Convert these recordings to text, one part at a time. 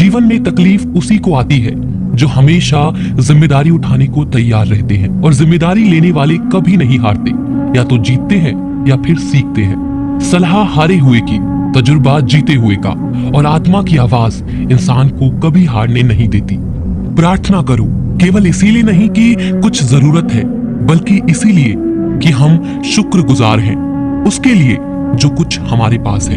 जीवन में तकलीफ उसी को आती है जो हमेशा जिम्मेदारी उठाने को तैयार रहते हैं, और जिम्मेदारी लेने वाले कभी नहीं हारते, या तो जीतते हैं या फिर सीखते हैं। सलाह हारे हुए की, तजुर्बा जीते हुए का, और आत्मा की आवाज इंसान को कभी हारने नहीं देती। प्रार्थना करो, केवल इसीलिए नहीं कि कुछ जरूरत है, बल्कि इसीलिए कि हम शुक्रगुजार हैं उसके लिए जो कुछ हमारे पास है।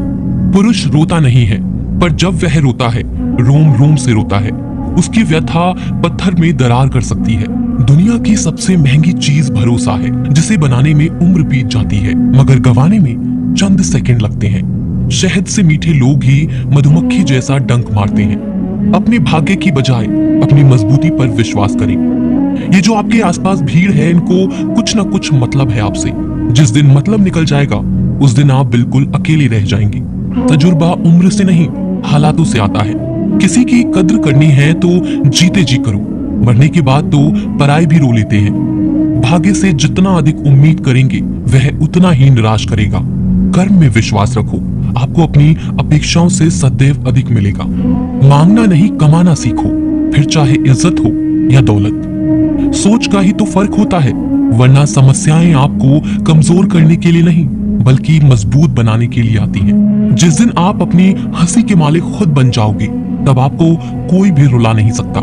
पुरुष रोता नहीं है, पर जब वह रोता है रोम रोम से रोता है। उसकी व्यथा पत्थर में दरार कर सकती है। दुनिया की सबसे महंगी चीज भरोसा है, जिसे बनाने में उम्र बीत जाती है मगर गंवाने में चंद सेकंड लगते हैं। शहद से मीठे लोग ही मधुमक्खी जैसा डंक मारते हैं। अपने भाग्य की बजाय अपनी मजबूती पर विश्वास करें। ये जो आपके आसपास भीड़ है, इनको कुछ ना कुछ मतलब है आपसे। जिस दिन मतलब निकल जाएगा उस दिन आप बिल्कुल अकेले रह जाएंगे। तजुर्बा उम्र से नहीं, हालातों से आता है। किसी की कद्र करनी है तो जीते जी करो, मरने के बाद तो पराये भी रो लेते हैं। भाग्य से जितना अधिक उम्मीद करेंगे वह उतना ही निराश करेगा। कर्म में विश्वास रखो, आपको अपनी अपेक्षाओं से सदैव अधिक मिलेगा। मांगना नहीं, कमाना सीखो, फिर चाहे इज्जत हो या दौलत। सोच का ही तो फर्क होता है, वरना समस्याएं आपको कमजोर करने के लिए नहीं बल्कि मजबूत बनाने के लिए आती हैं। जिस दिन आप अपनी हंसी के मालिक खुद बन जाओगे तब आपको कोई भी रुला नहीं सकता।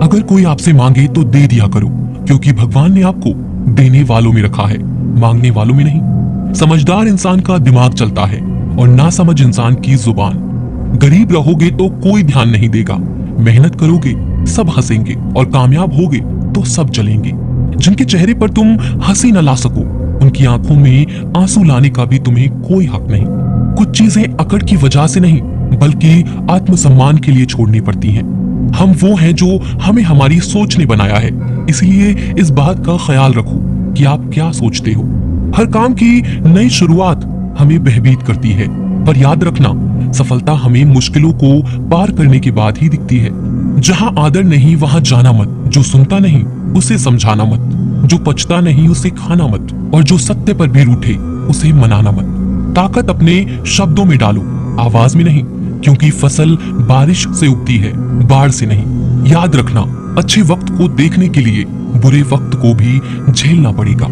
अगर कोई आपसे मांगे तो दे दिया करो, क्योंकि भगवान ने आपको देने वालों में रखा है, मांगने वालों में नहीं। समझदार इंसान का दिमाग चलता है और नासमझ इंसान की जुबान। गरीब रहोगे तो कोई ध्यान नहीं देगा, मेहनत करोगे सब हंसेंगे, और कामयाब होगे तो सब जलेंगे। जिनके चेहरे पर तुम हंसी न ला सको उनकी आंखों में आंसू लाने का भी तुम्हें कोई हक नहीं। कुछ चीजें अकड़ की वजह से नहीं बल्कि आत्मसम्मान के लिए छोड़नी पड़ती हैं। हम वो हैं जो हमें हमारी सोच ने बनाया है, इसलिए इस बात का ख्याल रखो कि आप क्या सोचते हो। हर काम की नई शुरुआत हमें भयभीत करती है, पर याद रखना सफलता हमें मुश्किलों को पार करने के बाद ही दिखती है। जहां आदर नहीं वहां जाना मत, जो सुनता नहीं उसे समझाना मत, जो पचता नहीं उसे खाना मत, और जो सत्य पर भी रूठे उसे मनाना मत। ताकत अपने शब्दों में डालो, आवाज में नहीं, क्योंकि फसल बारिश से उगती है, बाढ़ से नहीं। याद रखना, अच्छे वक्त को देखने के लिए बुरे वक्त को भी झेलना पड़ेगा।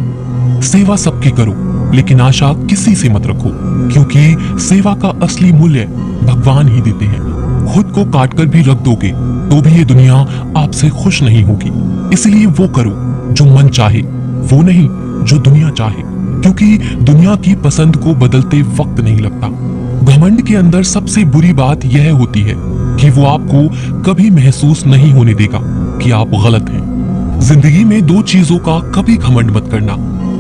सेवा सबकी करो, लेकिन आशा किसी से मत रखो, क्योंकि सेवा का असली मूल्य भगवान ही देते हैं। खुद को काट कर भी रख दोगे तो भी ये दुनिया आपसे खुश नहीं होगी। इसलिए वो करो जो मन चाहे, वो नहीं जो दुनिया चाहे, क्योंकि दुनिया की पसंद को बदलते वक्त नहीं लगता। घमंड के अंदर सबसे बुरी बात यह होती है कि वो आपको कभी महसूस नहीं होने देगा कि आप गलत हैं। जिंदगी में दो चीजों का कभी घमंड मत करना,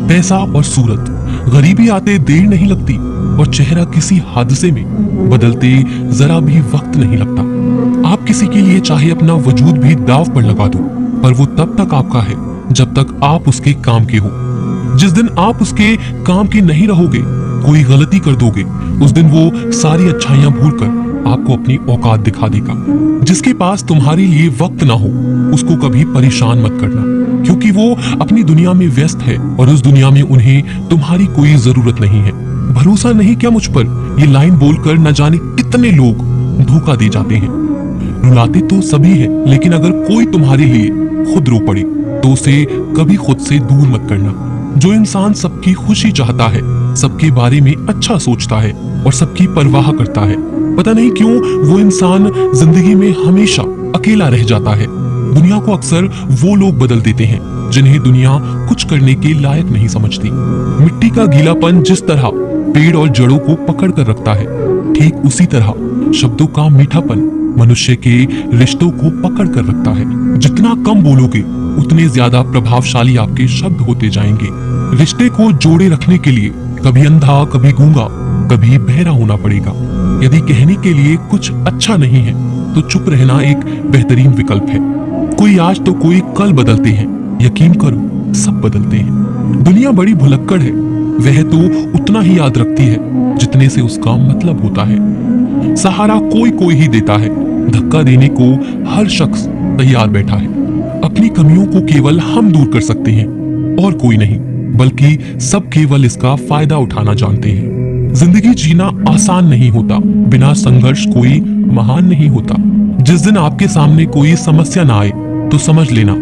पैसा और सूरत। गरीबी आते देर नहीं लगती और चेहरा किसी हादसे में बदलते जरा भी वक्त नहीं लगता। आप किसी के लिए चाहे अपना वजूद भी दांव पर लगा दो, पर वो तब तक आपका है जब तक आप उसके काम के हो। जिस दिन आप उसके काम के नहीं रहोगे, कोई गलती कर दोगे, उस दिन वो सारी अच्छाइयां भूलकर आपको अपनी औकात दिखा देगा। जिसके पास तुम्हारे लिए वक्त ना हो उसको कभी परेशान मत करना, क्योंकि वो अपनी दुनिया में व्यस्त है और उस दुनिया में उन्हें तुम्हारी कोई जरूरत नहीं है। भरोसा नहीं क्या मुझ पर, ये लाइन बोलकर न जाने कितने लोग धोखा दे जाते हैं। रुलाते तो सभी है, लेकिन अगर कोई तुम्हारे लिए खुद रो पड़े तो उसे कभी खुद से दूर मत करना। जो इंसान सबकी खुशी चाहता है, सबके बारे में अच्छा सोचता है और सबकी परवाह करता है, पता नहीं क्यों वो इंसान जिंदगी में हमेशा अकेला रह जाता है। दुनिया को अक्सर वो लोग बदल देते हैं जिन्हें दुनिया कुछ करने के लायक नहीं समझती। मिट्टी का गीलापन जिस तरह पेड़ और जड़ों को पकड़ कर रखता है, ठीक उसी तरह शब्दों का मीठापन मनुष्य के रिश्तों को पकड़ कर रखता है। जितना कम बोलोगे उतने ज्यादा प्रभावशाली आपके शब्द होते जाएंगे। रिश्ते को जोड़े रखने के लिए कभी अंधा, कभी गूंगा, कभी बहरा होना पड़ेगा। यदि कहने के लिए कुछ अच्छा नहीं है तो चुप रहना एक बेहतरीन विकल्प है। कोई आज तो कोई कल बदलते हैं, यकीन करो सब बदलते हैं। दुनिया बड़ी भुलक्कड़ है, वह तो उतना ही याद रखती है जितने से उसका मतलब होता है। सहारा कोई कोई ही देता है, धक्का देने को हर शख्स तैयार बैठा है। अपनी कमियों को केवल हम दूर कर सकते हैं और कोई नहीं, बल्कि सब केवल इसका फायदा उठाना जानते हैं। जिंदगी जीना आसान नहीं होता, बिना संघर्ष कोई महान नहीं होता। जिस दिन आपके सामने कोई समस्या ना आए तो समझ लेना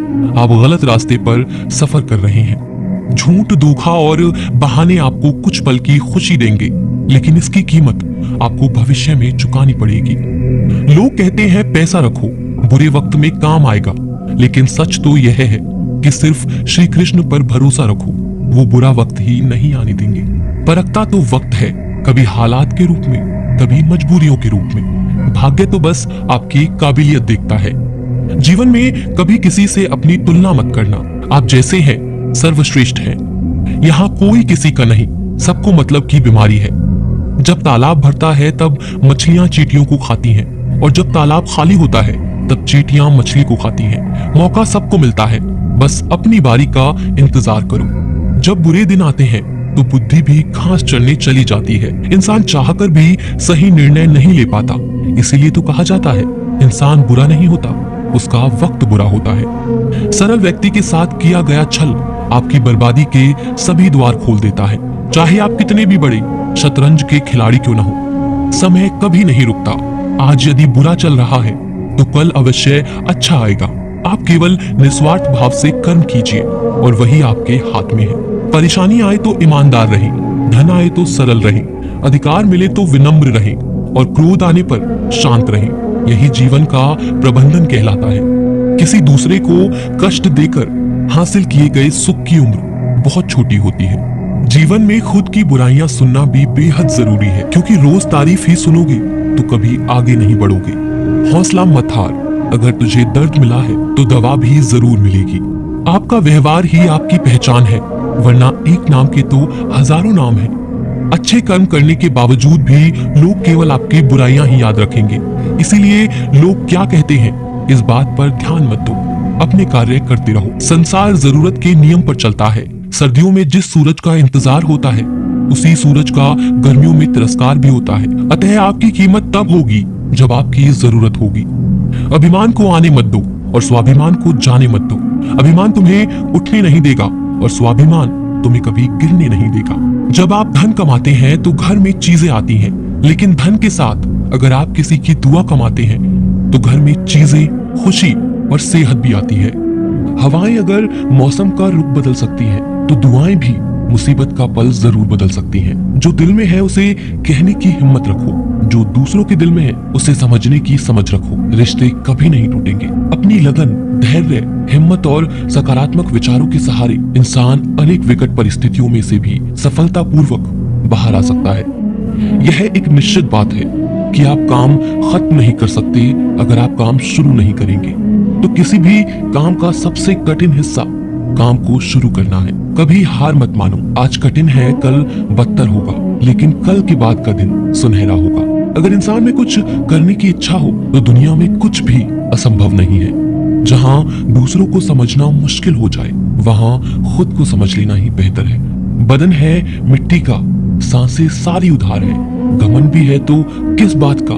आप गलत रास्ते पर सफर कर रहे हैं। झूठ, धोखा और बहाने आपको कुछ पल की खुशी देंगे, लेकिन इसकी कीमत आपको भविष्य में चुकानी पड़ेगी। लोग कहते हैं पैसा रखो, बुरे वक्त में काम आएगा, लेकिन सच तो यह है कि सिर्फ श्री कृष्ण पर भरोसा रखो, वो बुरा वक्त ही नहीं आने देंगे। परखता तो वक्त है, कभी हालात के रूप में, कभी मजबूरियों के रूप में। भाग्य तो बस आपकी काबिलियत देखता है। जीवन में कभी किसी से अपनी तुलना मत करना। आप जैसे हैं सर्वश्रेष्ठ हैं। यहाँ कोई किसी का नहीं, सबको मतलब की बीमारी है। जब तालाब भरता है तब मछलियां चींटियों को खाती हैं, और जब तालाब खाली होता है तब चींटियां मछली को खाती हैं। मौका सबको मिलता है, बस अपनी बारी का इंतजार करो। जब बुरे दिन आते हैं तो बुद्धि भी घास चढ़ने चली जाती है। इंसान चाहकर भी सही निर्णय नहीं ले पाता, इसीलिए तो कहा जाता है इंसान बुरा नहीं होता, उसका वक्त बुरा होता है। सरल व्यक्ति के साथ किया गया छल आपकी बर्बादी के सभी द्वार खोल देता है, चाहे आप कितने भी बड़े शतरंज के खिलाड़ी क्यों न हो। समय कभी नहीं रुकता। आज यदि बुरा चल रहा है तो कल अवश्य अच्छा आएगा। आप केवल निस्वार्थ भाव से कर्म कीजिए और वही आपके हाथ में है। परेशानी आए तो ईमानदार रहें, धन आए तो सरल रहें, अधिकार मिले तो विनम्र रहें, और क्रोध आने पर शांत रहें। यही जीवन का प्रबंधन कहलाता है। किसी दूसरे को कष्ट देकर हासिल किए गए सुख की उम्र बहुत छोटी होती है। जीवन में खुद की बुराइयां सुनना भी बेहद जरूरी है, क्योंकि रोज तारीफ ही सुनोगे तो कभी आगे नहीं बढ़ोगे। हौसला मत हार, अगर तुझे दर्द मिला है तो दवा भी जरूर मिलेगी। आपका व्यवहार ही आपकी पहचान है, वरना एक नाम के तो हजारों नाम हैं। अच्छे कर्म करने के बावजूद भी लोग केवल आपकी बुराइयां ही याद रखेंगे। इसीलिए लोग क्या कहते हैं इस बात पर ध्यान मत दो, अपने कार्य करते रहो। संसार जरूरत के नियम पर चलता है। सर्दियों में जिस सूरज का इंतजार होता है उसी सूरज का गर्मियों में तिरस्कार भी होता है। अतः आपकी कीमत तब होगी जब आपकी जरूरत होगी। अभिमान को आने मत दो और स्वाभिमान को जाने मत दो। अभिमान तुम्हें उठने नहीं देगा और स्वाभिमान तुम्हें कभी गिरने नहीं देगा। जब आप धन कमाते हैं तो घर में चीजें आती हैं, लेकिन धन के साथ अगर आप किसी की दुआ कमाते हैं तो घर में चीजें, खुशी और सेहत भी आती है। हवाएं अगर मौसम का रुख बदल सकती हैं तो दुआएं भी मुसीबत का पल जरूर बदल सकती हैं। जो दिल में है उसे कहने की हिम्मत रखो, जो दूसरों के दिल में है उसे समझने की समझ रखो। रिश्ते कभी नहीं टूटेंगे। अपनी लगन, धैर्य, हिम्मत और सकारात्मक विचारों के सहारे इंसान अनेक विकट परिस्थितियों में से भी सफलतापूर्वक बाहर आ सकता है। यह एक निश्चित बात है कि आप काम खत्म नहीं कर सकते अगर आप काम शुरू नहीं करेंगे। तो किसी भी काम का सबसे कठिन हिस्सा काम को शुरू करना है। कभी हार मत मानो। आज कठिन है, कल बदतर होगा, लेकिन कल के बाद का दिन सुनहरा होगा। अगर इंसान में कुछ करने की इच्छा हो तो दुनिया में कुछ भी असंभव नहीं है। जहां दूसरों को समझना मुश्किल हो जाए वहां खुद को समझ लेना ही बेहतर है। बदन है मिट्टी का, सांसें सारी उधार है। घमंड भी है तो किस बात का,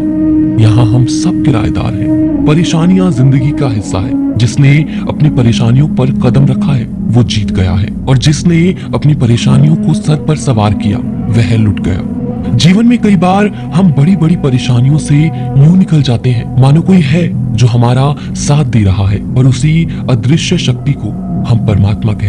यहाँ हम सब किराएदार हैं। परेशानियां जिंदगी का हिस्सा है। जिसने अपनी परेशानियों पर कदम रखा है वो जीत गया है, और जिसने अपनी परेशानियों को सर पर सवार किया वह लुट गया। जीवन में कई बार हम बड़ी बड़ी परेशानियों से यूं निकल जाते हैं मानो कोई है जो हमारा साथ दे रहा है, और उसी अदृश्य शक्ति को हम परमात्मा कहते हैं।